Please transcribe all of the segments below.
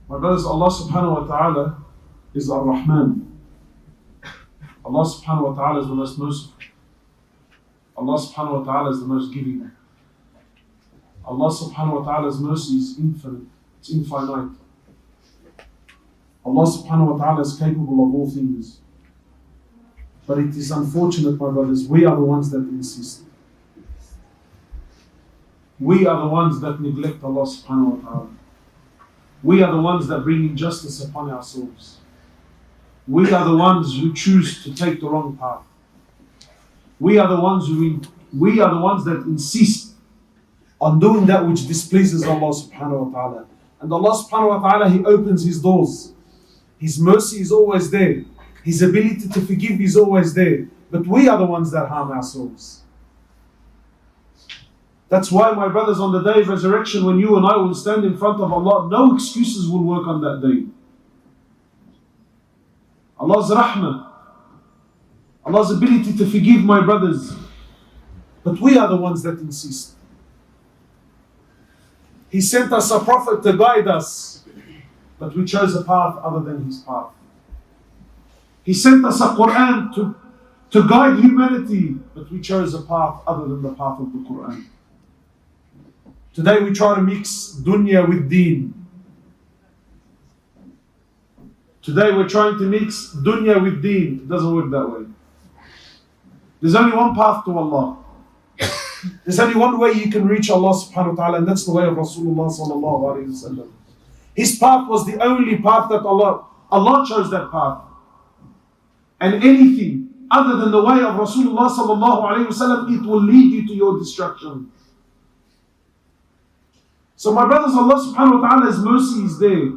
My brothers, Allah subhanahu wa ta'ala is Ar-Rahman. Allah subhanahu wa ta'ala is the most merciful. Allah subhanahu wa ta'ala is the most giving. Allah subhanahu wa ta'ala's mercy is infinite, it's infinite. Allah subhanahu wa ta'ala is capable of all things. But it is unfortunate, my brothers, we are the ones that insist. We are the ones that neglect Allah subhanahu wa ta'ala. We are the ones that bring injustice upon ourselves. We are the ones who choose to take the wrong path. We are the ones that insist on doing that which displeases Allah subhanahu wa ta'ala. And Allah subhanahu wa ta'ala, He opens His doors. His mercy is always there. His ability to forgive is always there. But we are the ones that harm ourselves. That's why, my brothers, on the day of resurrection, when you and I will stand in front of Allah, no excuses will work on that day. Allah's rahmah, Allah's ability to forgive, my brothers. But we are the ones that insist. He sent us a prophet to guide us, but we chose a path other than his path. He sent us a Quran to guide humanity, but we chose a path other than the path of the Quran. Today we try to mix dunya with deen. Today we're trying to mix dunya with deen. It doesn't work that way. There's only one path to Allah. There's only one way you can reach Allah subhanahu wa ta'ala, and that's the way of Rasulullah sallallahu alayhi wa sallam. His path was the only path that Allah chose that path. And anything other than the way of Rasulullah sallallahu alayhi wa sallam, it will lead you to your destruction. So my brothers, Allah subhanahu wa ta'ala's mercy is there.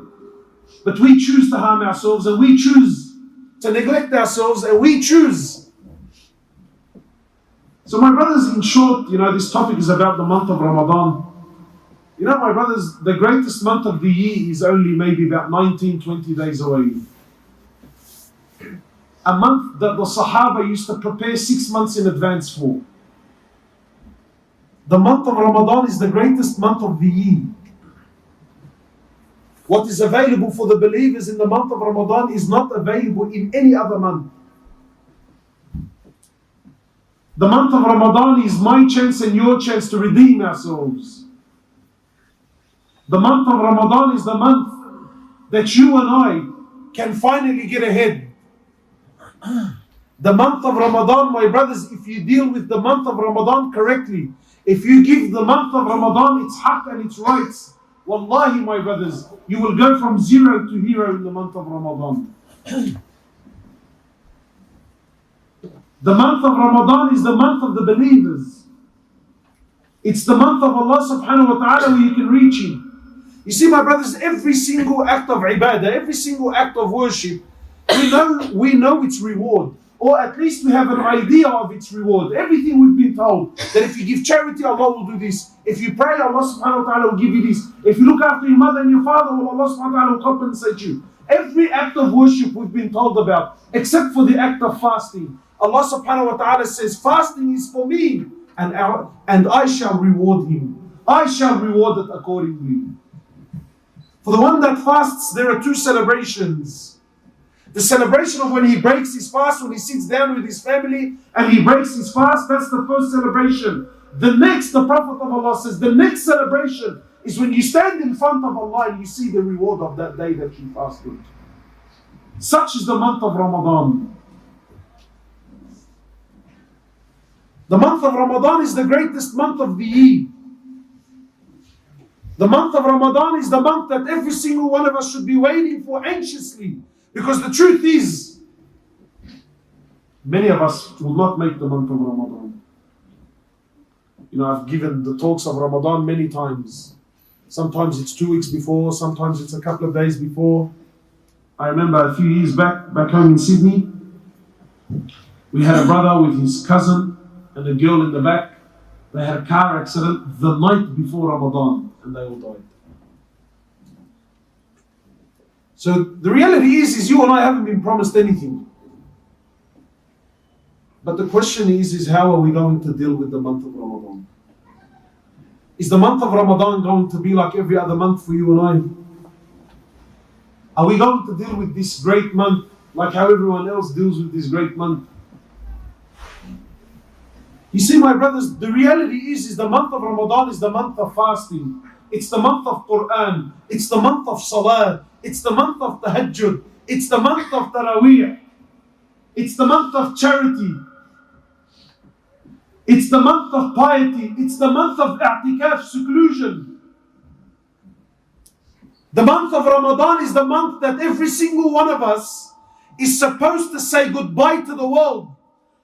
But we choose to harm ourselves, and we choose to neglect ourselves, and we choose. So my brothers, in short, this topic is about the month of Ramadan. My brothers, the greatest month of the year is only maybe about 19, 20 days away. A month that the Sahaba used to prepare 6 months in advance for. The month of Ramadan is the greatest month of the year. What is available for the believers in the month of Ramadan is not available in any other month. The month of Ramadan is my chance and your chance to redeem ourselves. The month of Ramadan is the month that you and I can finally get ahead. The month of Ramadan, my brothers, if you deal with the month of Ramadan correctly, if you give the month of Ramadan its haqq and its rights, wallahi, my brothers, you will go from zero to hero in the month of Ramadan. The month of Ramadan is the month of the believers. It's the month of Allah subhanahu wa ta'ala where you can reach Him. You see, my brothers, every single act of ibadah, every single act of worship, we know its reward. Or at least we have an idea of its reward. Everything we've been told, that if you give charity, Allah will do this. If you pray, Allah subhanahu wa ta'ala will give you this. If you look after your mother and your father, Allah subhanahu wa ta'ala will compensate you. Every act of worship we've been told about, except for the act of fasting. Allah subhanahu wa ta'ala says, fasting is for me, and I shall reward him. I shall reward it accordingly. For the one that fasts, there are two celebrations. The celebration of when he breaks his fast, when he sits down with his family and he breaks his fast, that's the first celebration. The Prophet of Allah says, the next celebration is when you stand in front of Allah and you see the reward of that day that you fasted. Such is the month of Ramadan. The month of Ramadan is the greatest month of the year. The month of Ramadan is the month that every single one of us should be waiting for anxiously. Because the truth is, many of us will not make the month of Ramadan. I've given the talks of Ramadan many times. Sometimes it's 2 weeks before, sometimes it's a couple of days before. I remember a few years back home in Sydney, we had a brother with his cousin and a girl in the back. They had a car accident the night before Ramadan and they all died. So the reality is you and I haven't been promised anything. But the question is how are we going to deal with the month of Ramadan? Is the month of Ramadan going to be like every other month for you and I? Are we going to deal with this great month like how everyone else deals with this great month? You see, my brothers, the reality is the month of Ramadan is the month of fasting. It's the month of Quran. It's the month of Salah. It's the month of Tahajjud. It's the month of Taraweeh. It's the month of charity. It's the month of piety. It's the month of i'tikaf, seclusion. The month of Ramadan is the month that every single one of us is supposed to say goodbye to the world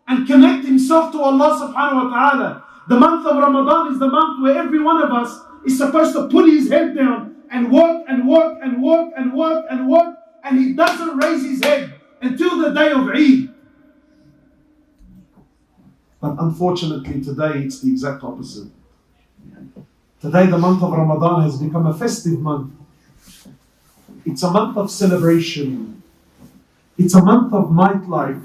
and connect himself to Allah subhanahu wa ta'ala. The month of Ramadan is the month where every one of us is supposed to put his head down and work and work and work and work and work, and he doesn't raise his head until the day of Eid. But unfortunately today it's the exact opposite. Today the month of Ramadan has become a festive month. It's a month of celebration. It's a month of nightlife.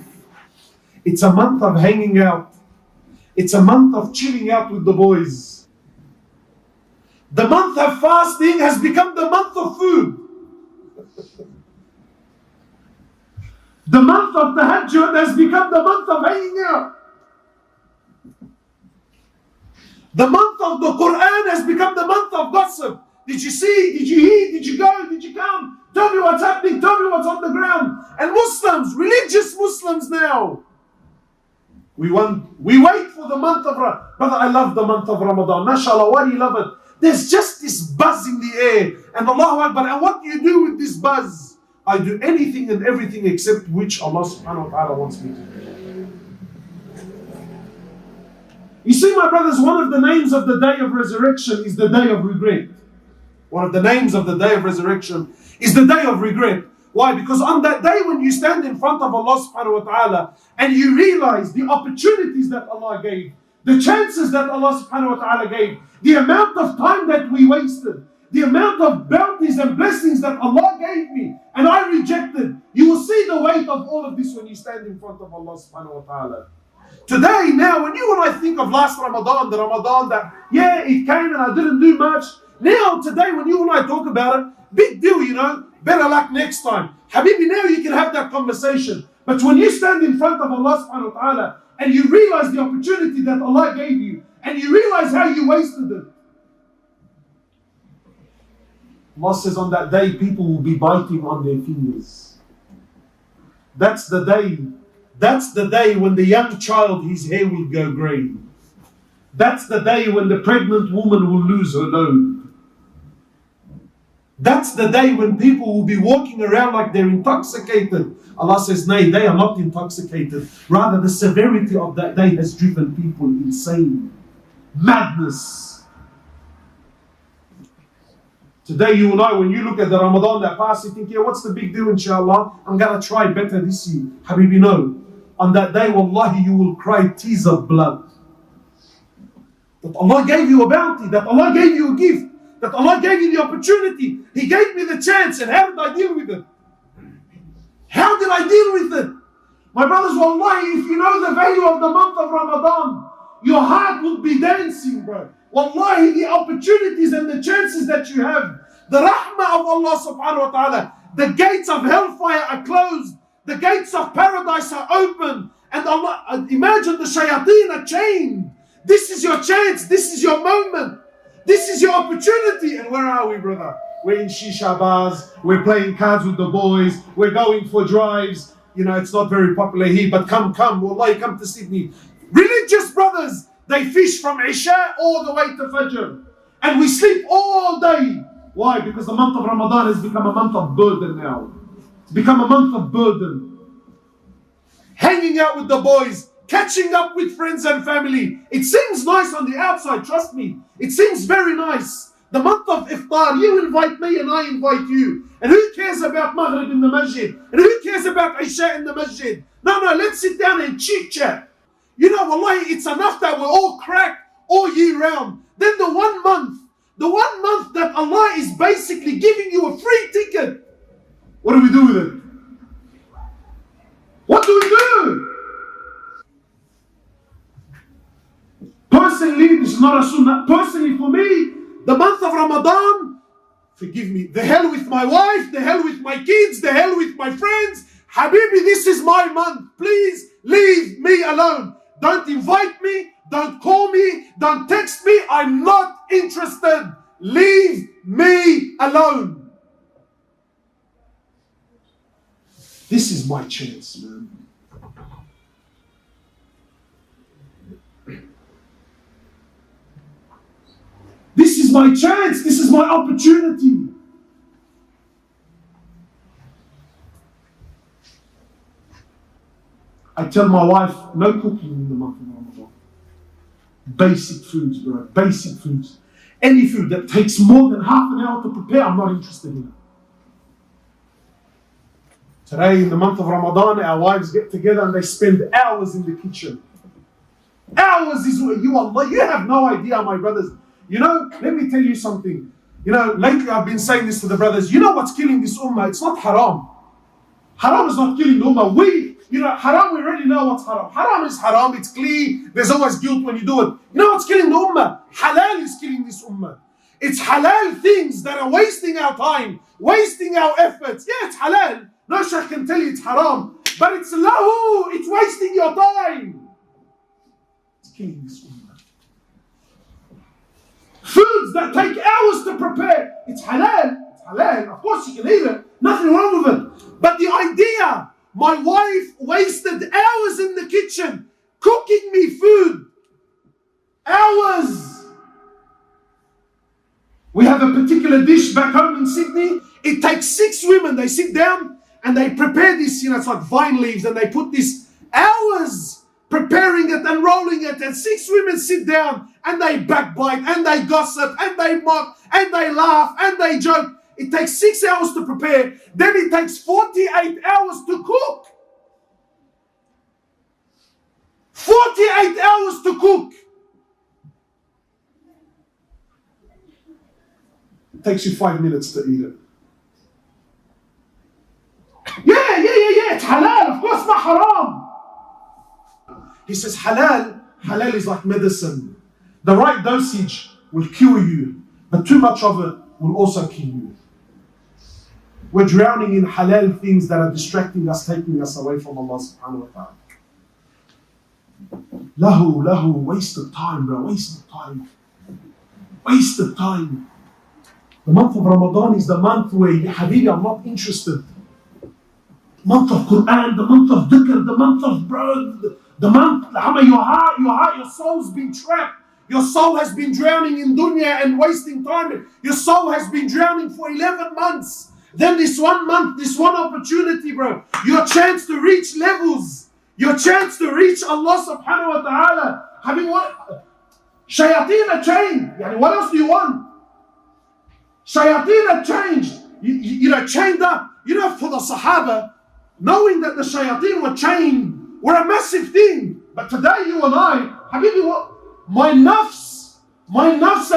It's a month of hanging out. It's a month of chilling out with the boys. The month of fasting has become the month of food. The month of tahajjud has become the month of hanging out. The month of the Quran has become the month of gossip. Did you see? Did you hear? Did you go? Did you come? Tell me what's happening. Tell me what's on the ground. And Muslims, religious Muslims now, we wait for the month of Ramadan. Brother, I love the month of Ramadan. MashaAllah, why do you love it? There's just this buzz in the air. And Allahu Akbar. And what do you do with this buzz? I do anything and everything except which Allah subhanahu wa ta'ala wants me to do. You see, my brothers, one of the names of the day of resurrection is the day of regret. One of the names of the day of resurrection is the day of regret. Why? Because on that day when you stand in front of Allah subhanahu wa ta'ala and you realize the opportunities that Allah gave, the chances that Allah subhanahu wa ta'ala gave, the amount of time that we wasted, the amount of bounties and blessings that Allah gave me and I rejected, you will see the weight of all of this when you stand in front of Allah subhanahu wa ta'ala. Today, now, when you and I think of last Ramadan, the Ramadan that, yeah, it came and I didn't do much. Now, today, when you and I talk about it, big deal, you know, better luck next time. Habibi, now you can have that conversation. But when you stand in front of Allah subhanahu wa ta'ala and you realize the opportunity that Allah gave you and you realize how you wasted it, Allah says on that day, people will be biting on their fingers. That's the day. That's the day when the young child, his hair will go grey. That's the day when the pregnant woman will lose her load. That's the day when people will be walking around like they're intoxicated. Allah says, nay, they are not intoxicated. Rather, the severity of that day has driven people insane. Madness. Today, you and I, when you look at the Ramadan that passed, you think, yeah, what's the big deal, inshallah? I'm going to try better this year. Habibi, no. On that day, wallahi, you will cry tears of blood. That Allah gave you a bounty, that Allah gave you a gift, that Allah gave you the opportunity. He gave me the chance, and how did I deal with it? How did I deal with it? My brothers, wallahi, if you know the value of the month of Ramadan, your heart will be dancing, bro. Wallahi, the opportunities and the chances that you have, the rahmah of Allah subhanahu wa ta'ala, the gates of hellfire are closed, the gates of paradise are open, and Allah, imagine the shayateen are chained. This is your chance, this is your moment, this is your opportunity. And where are we, brother? We're in shisha bars, we're playing cards with the boys, we're going for drives. You know, it's not very popular here, but come, wallahi, come to Sydney. Religious brothers, they fish from Isha all the way to Fajr. And we sleep all day. Why? Because the month of Ramadan has become a month of burden now. It's become a month of burden. Hanging out with the boys, catching up with friends and family. It seems nice on the outside, trust me. It seems very nice. The month of Iftar, you invite me and I invite you. And who cares about Maghrib in the masjid? And who cares about Isha in the masjid? No, let's sit down and chit chat. You know, wallahi, it's enough that we're all cracked all year round. Then the one month that Allah is basically giving you a free ticket. What do we do with it? What do we do? Personally, this is not a sunnah. Personally, for me, the month of Ramadan, forgive me, the hell with my wife, the hell with my kids, the hell with my friends. Habibi, this is my month. Please leave me alone. Don't invite me, don't call me, don't text me. I'm not interested. Leave me alone. This is my chance, man. This is my chance. This is my opportunity. I tell my wife, no cooking in the month of Ramadan. Basic foods, bro. Basic foods. Any food that takes more than half an hour to prepare, I'm not interested in it. Today, in the month of Ramadan, our wives get together and they spend hours in the kitchen. Hours is what you have no idea, my brothers. You know, let me tell you something. You know, lately I've been saying this to the brothers. You know what's killing this ummah? It's not haram. Haram is not killing the ummah. Haram, we already know what's haram. Haram is haram, it's clear. There's always guilt when you do it. You know what's killing the ummah? Halal is killing this ummah. It's halal things that are wasting our time, wasting our efforts. Yeah, it's halal. No shaykh can tell you it's haram. But it's lahu, it's wasting your time. It's killing this ummah. Foods that take hours to prepare. It's halal. It's halal. Of course you can eat it. Nothing wrong with it. But the idea, my wife wasted hours in the kitchen cooking me food. Hours. We have a particular dish back home in Sydney. It takes 6 women. They sit down and they prepare this, it's like vine leaves, and they put this hours preparing it and rolling it, and 6 women sit down and they backbite and they gossip and they mock and they laugh and they joke. It takes 6 hours to prepare, then it takes 48 hours to cook. 48 hours to cook. It takes you 5 minutes to eat it. Yeah, it's halal, of course not haram. He says halal is like medicine. The right dosage will cure you, but too much of it will also kill you. We're drowning in halal things that are distracting us, taking us away from Allah subhanahu wa ta'ala. Lahu, wasted time, bro, wasted time. Wasted time. The month of Ramadan is the month where, Habibi, I'm not interested. The month of Quran, the month of dhikr, the month of the month, your soul's been trapped. Your soul has been drowning in dunya and wasting time. Your soul has been drowning for 11 months. Then this 1 month, this one opportunity, bro. Your chance to reach levels. Your chance to reach Allah subhanahu wa ta'ala. Having what? Shayateen are chained. What else do you want? Shayateen are changed. Chained up. For the Sahaba, knowing that the Shayateen were chained were a massive thing. But today you and I, Habibi, what? My nafs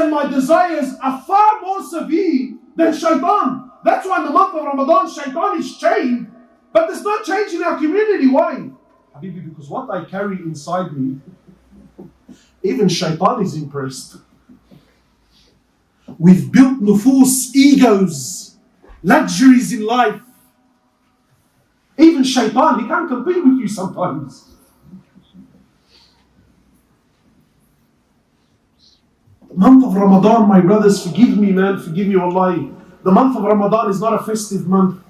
and my desires are far more severe than shaitan. That's why in the month of Ramadan, shaitan is chained. But there's no change in our community. Why? Habibi, because what I carry inside me, even shaitan is impressed. We've built nufus, egos, luxuries in life. Even shaitan, he can't compete with you sometimes. The month of Ramadan, my brothers, forgive me, man, forgive me, wallahi. The month of Ramadan is not a festive month.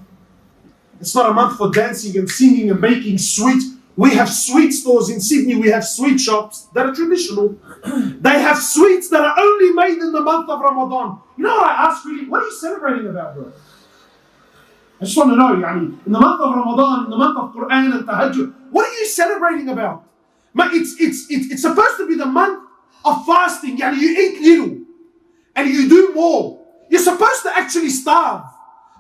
It's not a month for dancing and singing and making sweet. We have sweet stores in Sydney, we have sweet shops that are traditional. They have sweets that are only made in the month of Ramadan. You know what I ask really? What are you celebrating about, bro? I just want to know, in the month of Ramadan, in the month of Quran and Tahajjud, what are you celebrating about? It's supposed to be the month of fasting. You eat little and you do more. You're supposed to actually starve.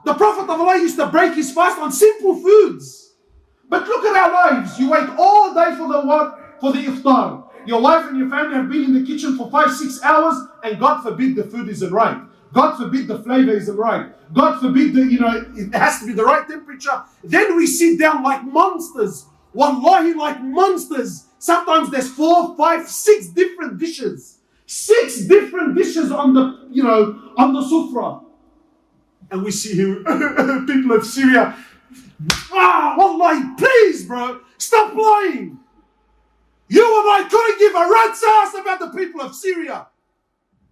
The Prophet of Allah used to break his fast on simple foods. But look at our lives. You wait all day for the what? For the iftar. Your wife and your family have been in the kitchen for 5-6 hours, and God forbid the food isn't right. God forbid the flavor isn't right. God forbid it has to be the right temperature. Then we sit down like monsters. Wallahi, like monsters. Sometimes there's 4, 5, 6 different dishes. 6 different dishes on the sufra. and we see here, people of Syria. Wallahi, please, bro, stop lying. You and I couldn't give a rat's ass about the people of Syria.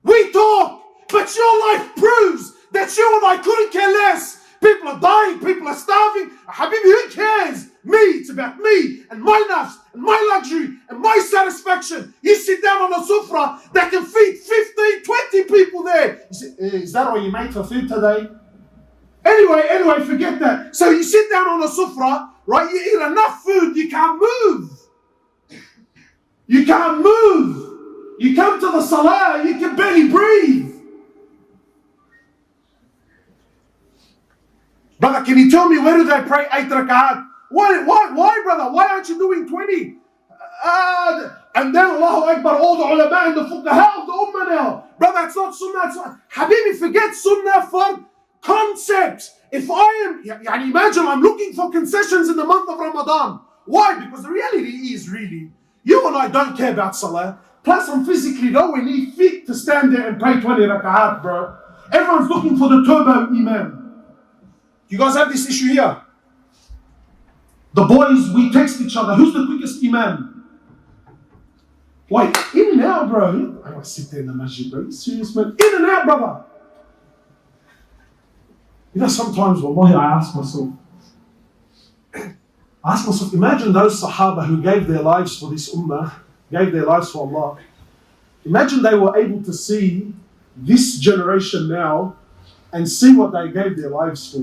We talk, but your life proves that you and I couldn't care less. People are dying, people are starving. Habibi, who cares? Me, it's about me and my nafs and my luxury and my satisfaction. You sit down on a sufra that can feed 15, 20 people there. You say, is that all you made for food today? Anyway, forget that. So you sit down on a sufra, right? You eat enough food, you can't move. You can't move. You come to the salah, you can barely breathe. Brother, can you tell me where do they pray 8 rak'at? Why, brother? Why aren't you doing 20? And then Allahu Akbar, all the ulama and the fuqaha of the ummah now. Brother, it's not sunnah. It's not. Habibi, forget sunnah for concepts. If I am, imagine I'm looking for concessions in the month of Ramadan. Why? Because the reality is really, you and I don't care about salah. Plus, I'm physically nowhere near fit to stand there and pray 20 rak'at, bro. Everyone's looking for the turbo imam. You guys have this issue here. The boys, we text each other. Who's the quickest imam? Wait, in and out, bro. I want to sit there in the masjid, bro. You serious, man? In and out, brother. You know, sometimes, wallahi, I ask myself, imagine those Sahaba who gave their lives for this ummah, gave their lives for Allah. Imagine they were able to see this generation now and see what they gave their lives for.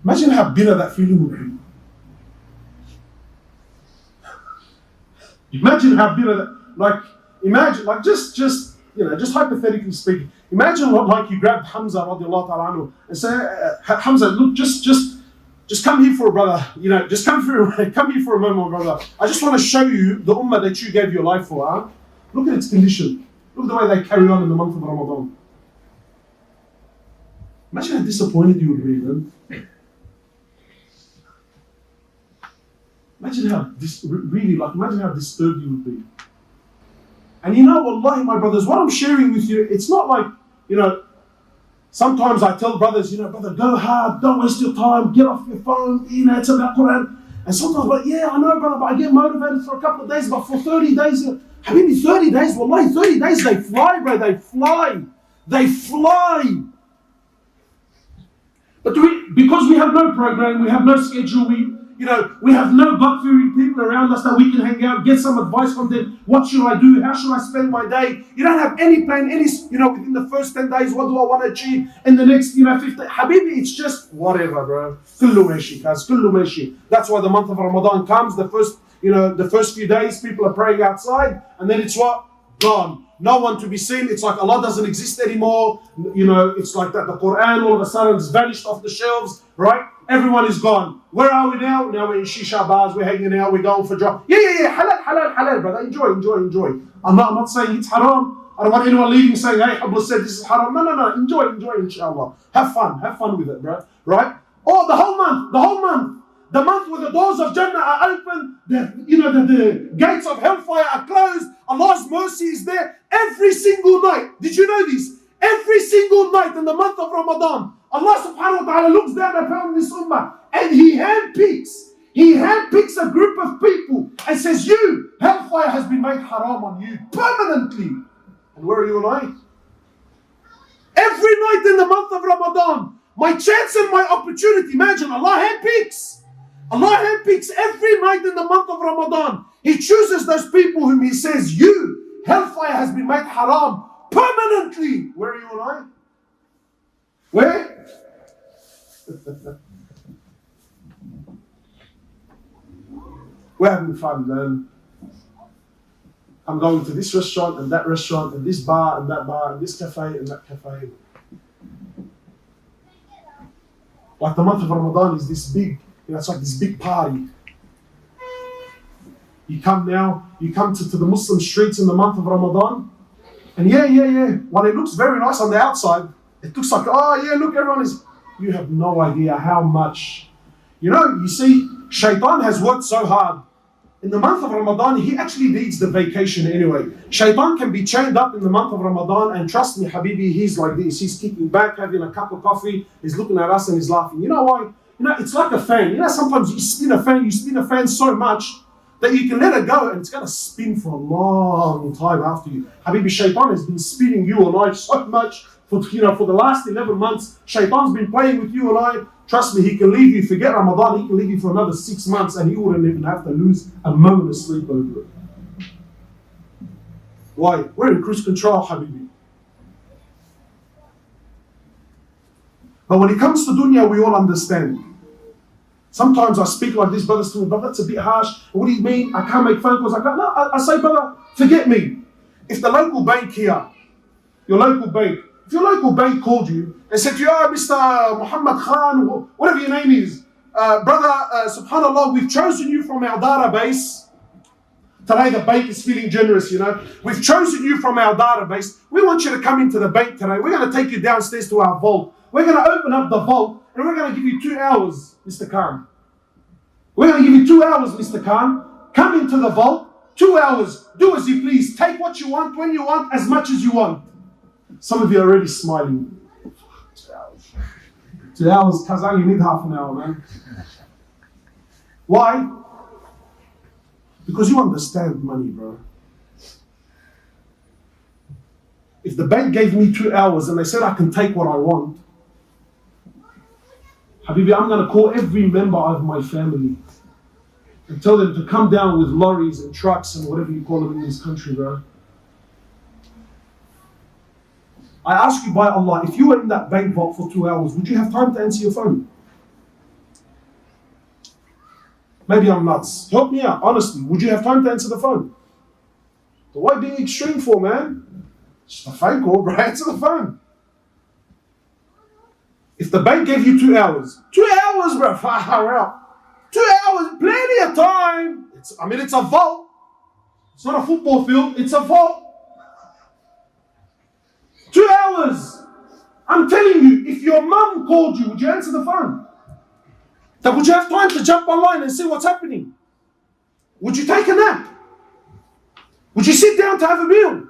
Imagine how bitter that feeling would be. Imagine how bitter that, just hypothetically speaking, imagine like you grabbed Hamza radiallahu ta'ala anhu and say, Hamza, look, just come here for a brother, just come here for a moment, brother. I just want to show you the ummah that you gave your life for, huh? Look at its condition. Look at the way they carry on in the month of Ramadan. Imagine how disappointed you would be, man. Imagine how imagine how disturbed you would be. And wallahi, my brothers, what I'm sharing with you, it's not like, sometimes I tell brothers, brother, go hard, don't waste your time, get off your phone, it's about Quran. And sometimes, but I know, brother, but I get motivated for a couple of days, but for 30 days, Habibi, 30 days, wallahi, 30 days, they fly, bro, they fly. They fly. But because we have no program, we have no schedule, we have no God-fearing people around us that we can hang out, get some advice from them. What should I do? How should I spend my day? You don't have any plan, within the first 10 days, what do I want to achieve? In the next, 15, Habibi, it's just whatever, bro. Kullu meshi, cuz, kullu meshi. That's why the month of Ramadan comes, the first few days, people are praying outside, and then it's what? Gone. No one to be seen. It's like Allah doesn't exist anymore. It's like that the Quran all of a sudden has vanished off the shelves, right? Everyone is gone. Where are we now? Now we're in shisha bars, we're hanging out, we're going for drop. Yeah. Halal, brother. Enjoy. I'm not saying it's haram. I don't want anyone leaving saying, hey, Hoblos said this is haram. No. Enjoy, inshallah. Have fun with it, bro. Right? Oh, the whole month. The month where the doors of Jannah are open, the gates of hellfire are closed, Allah's mercy is there every single night. Did you know this? Every single night in the month of Ramadan, Allah subhanahu wa ta'ala looks down upon this ummah and He handpicks a group of people and says, you, hellfire has been made haram on you permanently. And where are you and I? Every night in the month of Ramadan, my chance and my opportunity, imagine, Allah handpicks every night in the month of Ramadan. He chooses those people whom He says, you, hellfire has been made haram permanently. Where are you and I? Where? We're having fun, man. I'm going to this restaurant and that restaurant and this bar and that bar and this cafe and that cafe. Like the month of Ramadan is this big, it's like this big party. You come to the Muslim streets in the month of Ramadan, and while it looks very nice on the outside, it looks like, look, everyone is, you have no idea how much, you see, Shaitan has worked so hard in the month of Ramadan, he actually needs the vacation anyway. Shaitan can be chained up in the month of Ramadan, and trust me, Habibi, he's like this. He's kicking back, having a cup of coffee, he's looking at us and he's laughing. You know why? You know, it's like a fan. You know, sometimes you spin a fan so much that you can let it go and it's going to spin for a long time after you. Habibi, Shaitan has been spinning you and I so much for the last 11 months. Shaitan's been playing with you and I. Trust me, he can leave you, forget Ramadan, he can leave you for another 6 months and he wouldn't even have to lose a moment of sleep over it. Why? We're in cruise control, Habibi. But when it comes to dunya, we all understand. Sometimes I speak like this, brothers to me, but that's a bit harsh. What do you mean? I can't make phone calls. I say, brother, forget me. If the local bank here, if your local bank called you and said to you, oh, Mr. Mohamed Khan, whatever your name is, brother, subhanAllah, we've chosen you from our database. Today the bank is feeling generous, you know. We've chosen you from our database. We want you to come into the bank today. We're going to take you downstairs to our vault. We're going to open up the vault and we're going to give you 2 hours, Mr. Khan. We're going to give you 2 hours, Mr. Khan. Come into the vault, 2 hours. Do as you please. Take what you want, when you want, as much as you want. Some of you are already smiling. 2 hours. 2 hours, Kazan, you need half an hour, man. Why? Because you understand money, bro. If the bank gave me 2 hours and they said I can take what I want, Habibi, I'm going to call every member of my family and tell them to come down with lorries and trucks and whatever you call them in this country, bro. I ask you by Allah, if you were in that bank vault for 2 hours, would you have time to answer your phone? Maybe I'm nuts. Help me out, honestly. Would you have time to answer the phone? But why being extreme for, man? Just a phone call, bro. Answer the phone. If the bank gave you 2 hours, 2 hours, bro, far out. 2 hours, plenty of time. It's a vault. It's not a football field, it's a vault. 2 hours. I'm telling you, if your mum called you, would you answer the phone? Then would you have time to jump online and see what's happening? Would you take a nap? Would you sit down to have a meal?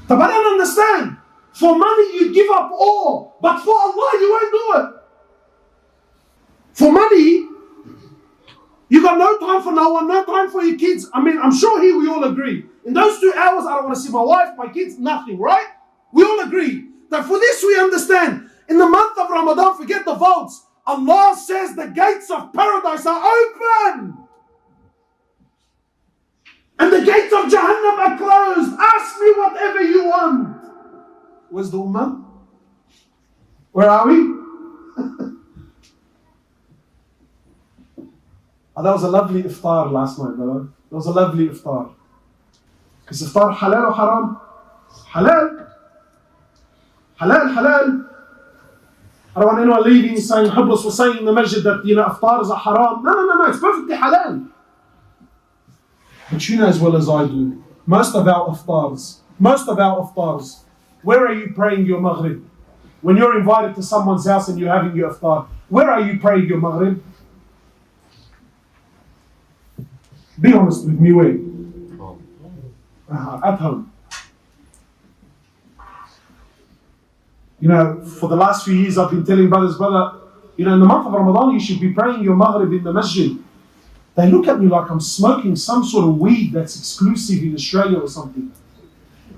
But I don't understand. For money you give up all, but for Allah you won't do it. For money, you got no time for no one, no time for your kids. I mean, I'm sure here we all agree. In those 2 hours, I don't want to see my wife, my kids, nothing, right? We all agree. That for this we understand. In the month of Ramadan, forget the votes. Allah says the gates of paradise are open. And the gates of Jahannam are closed. Ask me whatever you want. Where's the Ummah? Where are we? That was a lovely iftar last night, brother. That was a lovely iftar. Is iftar halal or haram? Halal. Halal, halal. I don't want anyone leaving saying, Hoblos was saying in the masjid that, iftar is a haram. No, it's perfectly halal. But you know as well as I do, most of our iftars, where are you praying your maghrib? When you're invited to someone's house and you're having your iftar, where are you praying your maghrib? Be honest with me, where? At home. For the last few years I've been telling brothers, brother, in the month of Ramadan you should be praying your maghrib in the masjid. They look at me like I'm smoking some sort of weed that's exclusive in Australia or something.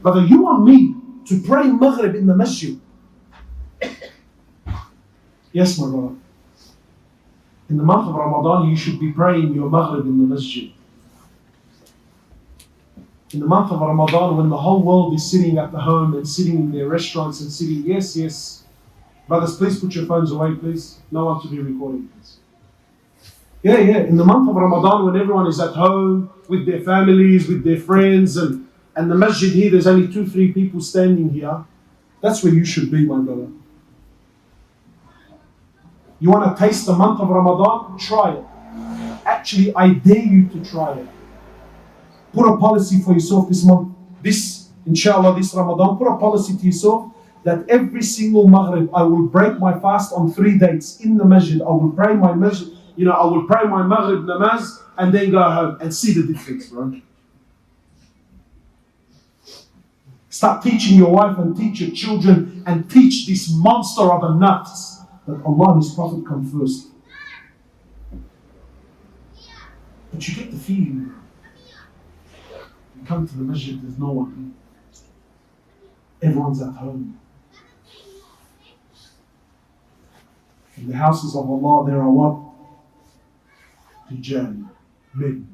Brother, you want me to pray maghrib in the masjid? Yes, my brother. In the month of Ramadan you should be praying your maghrib in the masjid. In the month of Ramadan, when the whole world is sitting at the home and sitting in their restaurants and sitting, yes. Brothers, please put your phones away, please. No one to be recording, please. Yeah. In the month of Ramadan, when everyone is at home with their families, with their friends, and the masjid here, there's only 2-3 people standing here. That's where you should be, my brother. You want to taste the month of Ramadan? Try it. Actually, I dare you to try it. Put a policy for yourself this month, this Ramadan, put a policy to yourself that every single maghrib I will break my fast on 3 dates in the masjid. I will pray my maghrib namaz and then go home and see the difference, bro. Start teaching your wife and teach your children and teach this monster of a nafs that Allah and His Prophet come first. But you get the feeling, you come to the masjid, there's no one. Everyone's at home. In the houses of Allah there are what? Rijal, men.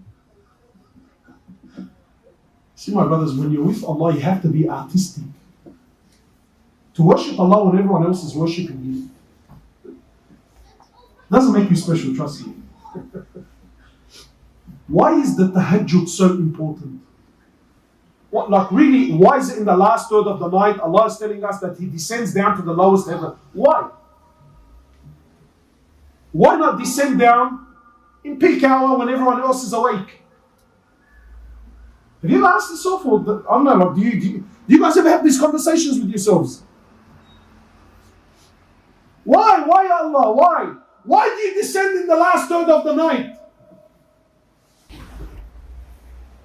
See my brothers, when you're with Allah you have to be artistic. To worship Allah when everyone else is worshipping you doesn't make you special, trust me. Why is the tahajjud so important? What, like really, why is it in the last third of the night Allah is telling us that He descends down to the lowest heaven? Why? Why not descend down in peak hour when everyone else is awake? Have you ever asked yourself, or I don't know, like, do you guys ever have these conversations with yourselves? Why? Why Allah? Why? Why do you descend in the last third of the night?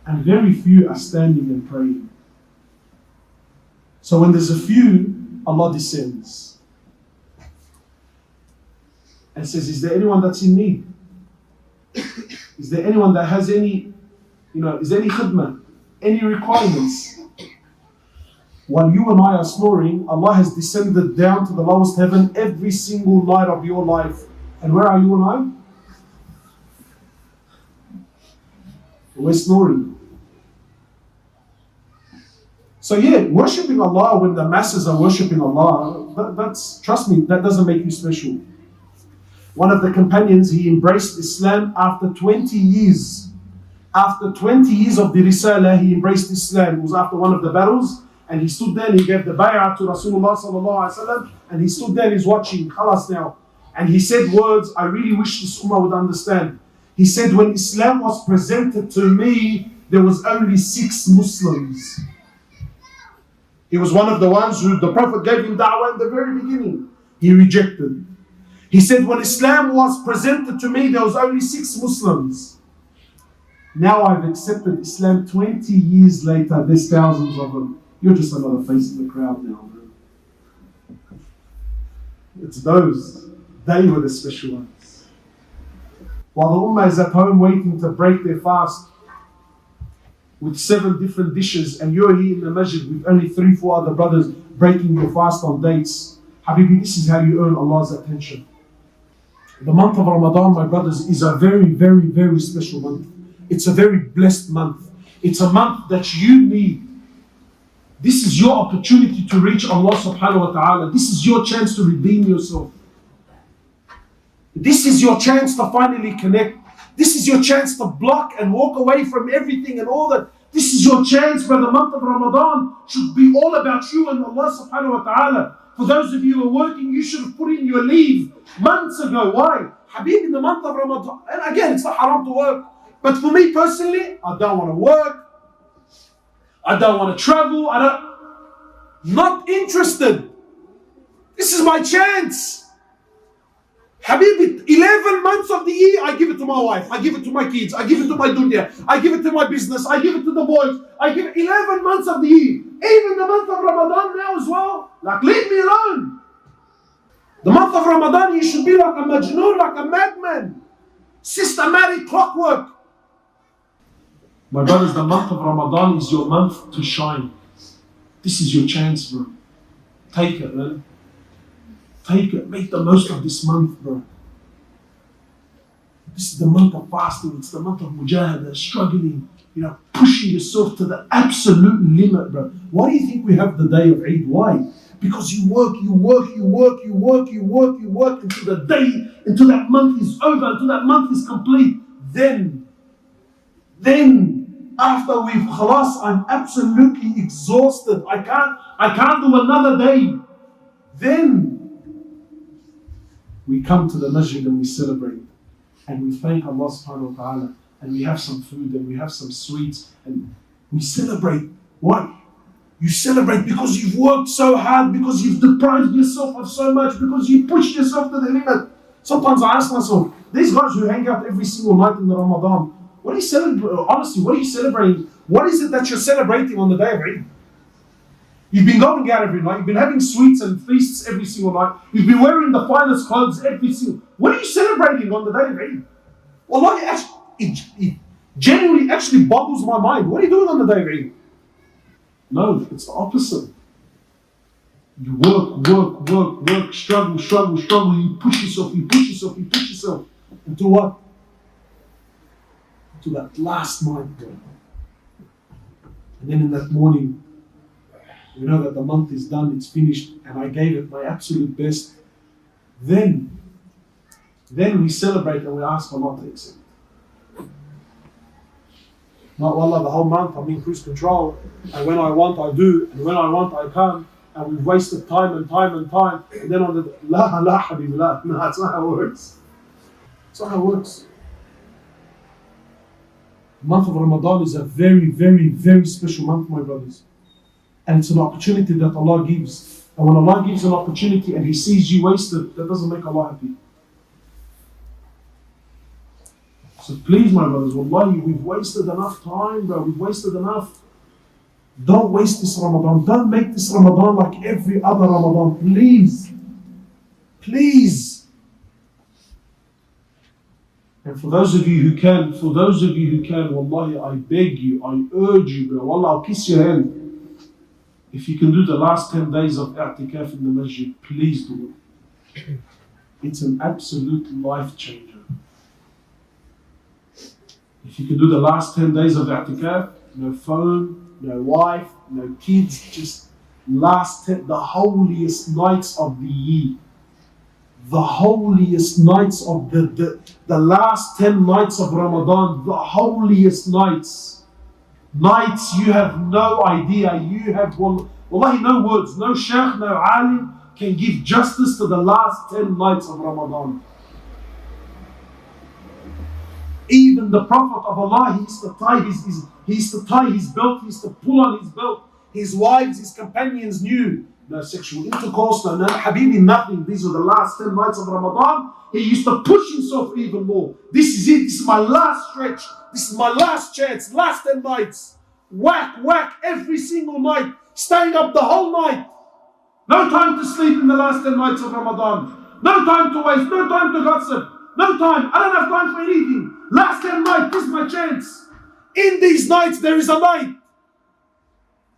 And very few are standing and praying. So when there's a few, Allah descends and says, is there anyone that's in need? Is there anyone that has any, is there any khidmah, any requirements? While you and I are snoring, Allah has descended down to the lowest heaven every single night of your life. And where are you and I? We're snoring. So yeah, worshipping Allah when the masses are worshipping Allah, that's, trust me, that doesn't make you special. One of the companions, he embraced Islam after 20 years. After 20 years of the Risalah, he embraced Islam. It was after one of the battles, and he stood there and he gave the bay'ah to Rasulullah sallallahu alaihi wasallam, and he stood there and he's watching, khalas now. And he said words I really wish this ummah would understand. He said, when Islam was presented to me, there was only 6 Muslims. He was one of the ones who the Prophet gave him da'wah in the very beginning. He rejected. He said, when Islam was presented to me, there was only 6 Muslims. Now I've accepted Islam 20 years later, there's thousands of them. You're just another face in the crowd now, man. It's those. They were the special ones. While the ummah is at home waiting to break their fast with 7 different dishes, and you're here in the masjid with only 3-4 other brothers breaking your fast on dates. Habibi, this is how you earn Allah's attention. The month of Ramadan, my brothers, is a very, very, very special month. It's a very blessed month. It's a month that you need. This is your opportunity to reach Allah subhanahu wa ta'ala. This is your chance to redeem yourself. This is your chance to finally connect. This is your chance to block and walk away from everything and all that. This is your chance where the month of Ramadan should be all about you and Allah subhanahu wa ta'ala. For those of you who are working, you should have put in your leave months ago. Why? Habib, in the month of Ramadan, and again, it's not haram to work. But for me personally, I don't want to work. I don't want to travel. Not interested. This is my chance. Habibi, 11 months of the year, I give it to my wife, I give it to my kids, I give it to my dunya, I give it to my business, I give it to the boys, I give it 11 months of the year. Even the month of Ramadan now as well. Like, leave me alone. The month of Ramadan, you should be like a majnoon, like a madman. Systematic clockwork. My brothers, the month of Ramadan is your month to shine. This is your chance, bro. Take it, man. Take it, make the most of this month, bro. This is the month of fasting, it's the month of mujahadah, struggling, pushing yourself to the absolute limit, bro. Why do you think we have the day of Eid? Why? Because you work until the day, until that month is over, until that month is complete. Then, after we've khalas, I'm absolutely exhausted. I can't do another day. Then, we come to the masjid and we celebrate. And we thank Allah subhanahu wa ta'ala. And we have some food and we have some sweets. And we celebrate. Why? You celebrate because you've worked so hard, because you've deprived yourself of so much, because you pushed yourself to the limit. Sometimes I ask myself, these guys who hang out every single night in the Ramadan, What are you celebrating? Honestly, what are you celebrating? What is it that you're celebrating on the day of Eid? You've been going out every night. You've been having sweets and feasts every single night. You've been wearing the finest clothes every single. What are you celebrating on the day of Eid? Wallahi, it genuinely actually boggles my mind. What are you doing on the day of Eid? No, it's the opposite. You work, struggle. You push yourself. Until what? Until that last night, bro. And then in that morning, you know that the month is done, it's finished, and I gave it my absolute best. Then we celebrate and we ask Allah to accept. Not wallah, the whole month I'm in cruise control, and when I want I do, and when I want I come, and we've wasted time, and then on the la habibi, la, no, that's not how it works. That's not how it works. The month of Ramadan is a very, very, very special month, my brothers. And it's an opportunity that Allah gives. And when Allah gives an opportunity and He sees you wasted, that doesn't make Allah happy. So please, my brothers, wallahi, we've wasted enough time, bro. We've wasted enough. Don't waste this Ramadan. Don't make this Ramadan like every other Ramadan. Please. Please. And for those of you who can, wallahi, I beg you, I urge you, bro. Wallah, I'll kiss your hand. If you can do the last 10 days of i'tikaf in the masjid, please do it. It's an absolute life changer. If you can do the last 10 days of i'tikaf, no phone, no wife, no kids, just the holiest nights of the year. The holiest nights of the last 10 nights of Ramadan, the holiest nights. Nights you have no idea, you have wallahi no words, no shaykh, no alim can give justice to the last 10 nights of Ramadan. Even the Prophet of Allah, he used to tie his belt, he used to pull on his belt. His wives, his companions knew no sexual intercourse, no habibi, nothing. These are the last 10 nights of Ramadan. He used to push himself even more. This is it, this is my last stretch. This is my last chance, last 10 nights. Whack, every single night. Staying up the whole night. No time to sleep in the last 10 nights of Ramadan. No time to waste, no time to gossip. No time, I don't have time for anything. Last 10 nights, this is my chance. In these nights, there is a night.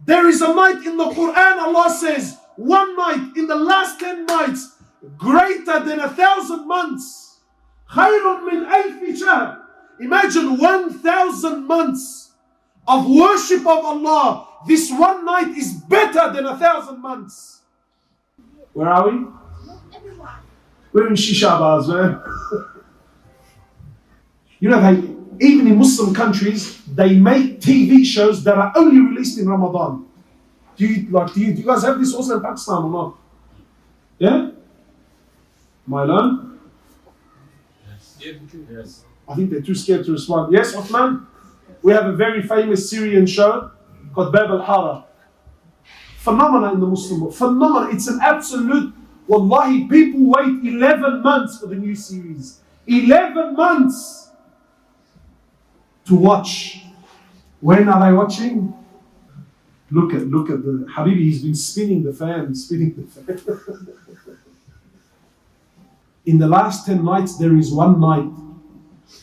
There is a night in the Quran, Allah says, one night in the last 10 nights, greater than 1,000 months. خَيْرٌ مِّنْ أَلْفِ شَهْرٍ. Imagine 1,000 months of worship of Allah. This one night is better than 1,000 months. Where are we? We're in Shisha bars, man. You know, even in Muslim countries, they make TV shows that are only released in Ramadan. Do you guys have this also in Pakistan or not? Yeah? Am I alone? Yes. I think they're too scared to respond. Yes, Uthman? We have a very famous Syrian show called Bab al-Hara. Phenomenal in the Muslim world. Phenomenal. It's an absolute, wallahi, people wait 11 months for the new series. 11 months to watch. When are they watching? Look at the Habibi, he's been spinning the fan. In the last 10 nights, there is one night.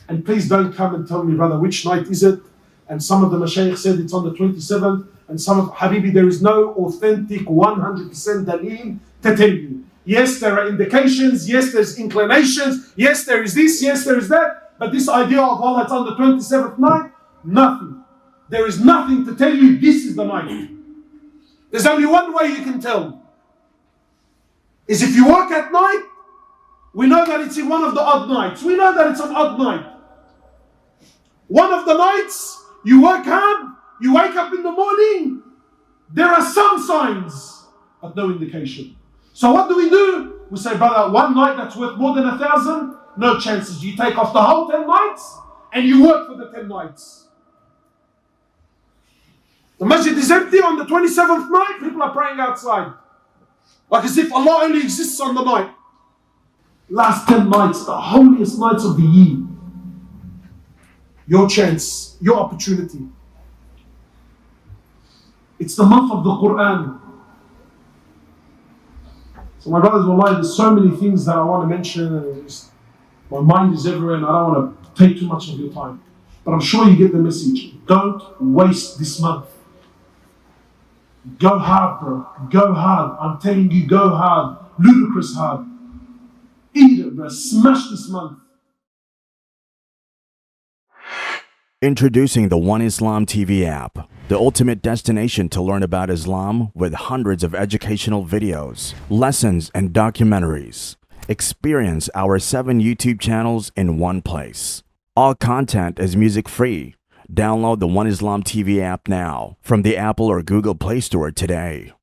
And please don't come and tell me, brother, which night is it? And some of the mashayikh said it's on the 27th. And some of Habibi, there is no authentic 100% daleel to tell you. Yes, there are indications. Yes, there's inclinations. Yes, there is this. Yes, there is that. But this idea of Allah, it's on the 27th night, nothing. There is nothing to tell you this is the night. There's only one way you can tell. Is if you work at night, we know that it's in one of the odd nights. We know that it's an odd night. One of the nights, you work hard, you wake up in the morning, there are some signs, but no indication. So what do? We say, brother, one night that's worth more than 1,000, no chances. You take off the whole 10 nights, and you work for the 10 nights. The masjid is empty on the 27th night, people are praying outside. Like as if Allah only exists on the night. Last 10 nights, the holiest nights of the year. your chance, your opportunity. It's the month of the Quran. So my brothers, wallahi, there's so many things that I want to mention, and my mind is everywhere, and I don't want to take too much of your time. But I'm sure you get the message. Don't waste this month. Go hard, bro. Go hard. I'm telling you, go hard. Ludicrous hard. Eat it, bro. Smash this month. Introducing the One Islam TV app, the ultimate destination to learn about Islam with hundreds of educational videos, lessons, and documentaries. Experience our 7 YouTube channels in one place. All content is music-free. Download the One Islam TV app now from the Apple or Google Play Store today.